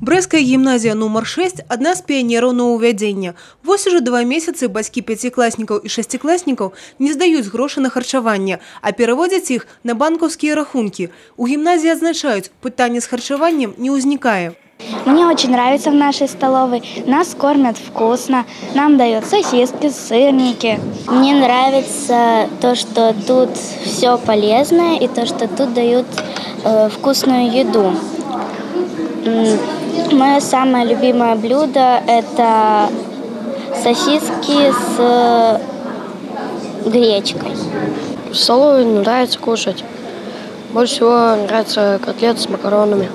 Брэская гімназія нумар 6 – одна з піянераў новаўвядзення. Вось уже 2 месяцы бацькі пяцікласнікаў і шасцікласнікаў не здаюць грошы на харчаванне, а пераводзяць іх на банкаўскія рахункі. У гімназіі адзначаюць, пытанне з харчаваннем не ўзнікае. Мне очень нравится в нашей столовой. Нас кормят вкусно, нам дают сосиски, сырники. Мне нравится то, что тут все полезное и то, что тут дают вкусную еду. Мое самое любимое блюдо – это сосиски с гречкой. В столовой нравится кушать. Больше всего нравятся котлеты с макаронами.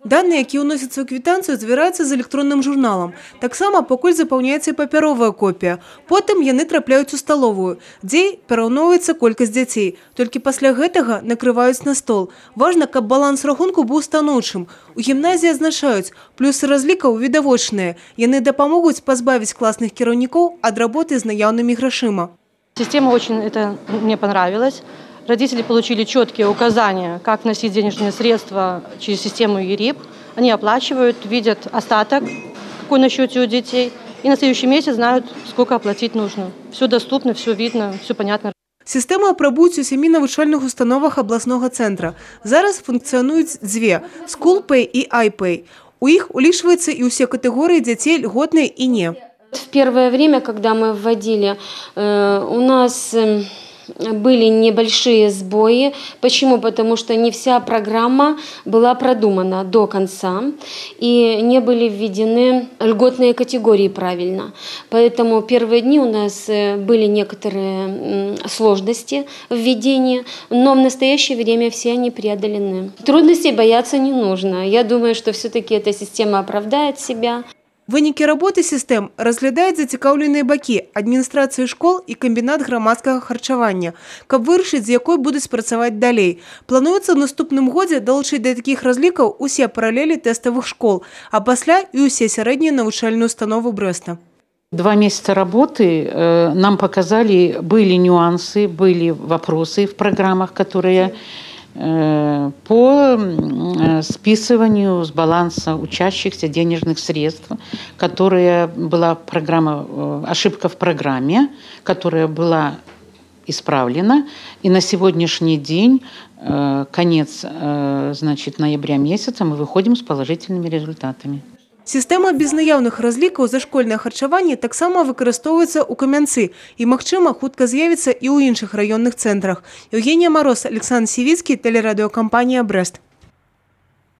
Данные, якія ўносяцца ў квітанцыю, звяраюцца з электронным журналам. Таксама пакуль запаўняецца і папяровая копія. Потым яны трапляюць у сталовую, дзе параўноўваецца колькасць дзяцей. Толькі пасля гэтага накрываюць на стол. Важна, каб баланс рахунку быў станоўчым. У гімназіі адзначаюць, плюсы разлікаў відавочныя. Яны дапамогуць пазбавіць класных кіраўнікоў ад работы з наяўнымі грашыма. Система мне понравилась. Родители получили четкие указания, как вносить денежные средства через систему ЕРИП. Они оплачивают, видят остаток, какой на счете у детей, и на следующий месяц знают, сколько оплатить нужно. Все доступно, все видно, все понятно. Сістэму апрабуюць у 7 навучальных установах абласнога цэнтра. Зараз функцыянуюць дзве – SchoolPay и iPay. У іх улічваюцца і ўсе катэгорыі дзяцей льготныя і не. В первое время, когда мы вводили, у нас были небольшие сбои. Почему? Потому что не вся программа была продумана до конца и не были введены льготные категории правильно. Поэтому первые дни у нас были некоторые сложности в введении, но в настоящее время все они преодолены. Трудностей бояться не нужно. Я думаю, что все-таки эта система оправдает себя. Вынікі работы сістэм разглядаюць зацікаўленыя бакі – адміністрацыі школ і камбінат грамадскага харчавання, каб вырашыць, з якой будуць працаваць далей. Плануецца ў наступным годзе далучыць да такіх разлікаў усе паралелі тэставых школ, а пасля і ўсе сярэднія навучальныя установы Брэста. 2 месяца работы нам показали, были нюансы, были вопросы в программах, которые по списыванию с баланса учащихся денежных средств, которая была ошибка в программе, которая была исправлена. И на сегодняшний день, конец ноября месяца, мы выходим с положительными результатами. Сістэма без наяўных разлікаў за школьнае харчаванне таксама выкарыстоўваецца ў Камянцы і, магчыма, хутка з'явіцца і ў іншых раённых цэнтрах. Евгения Мороз, Александр Сівіцкі, тэлерадыёкампанія «Брэст».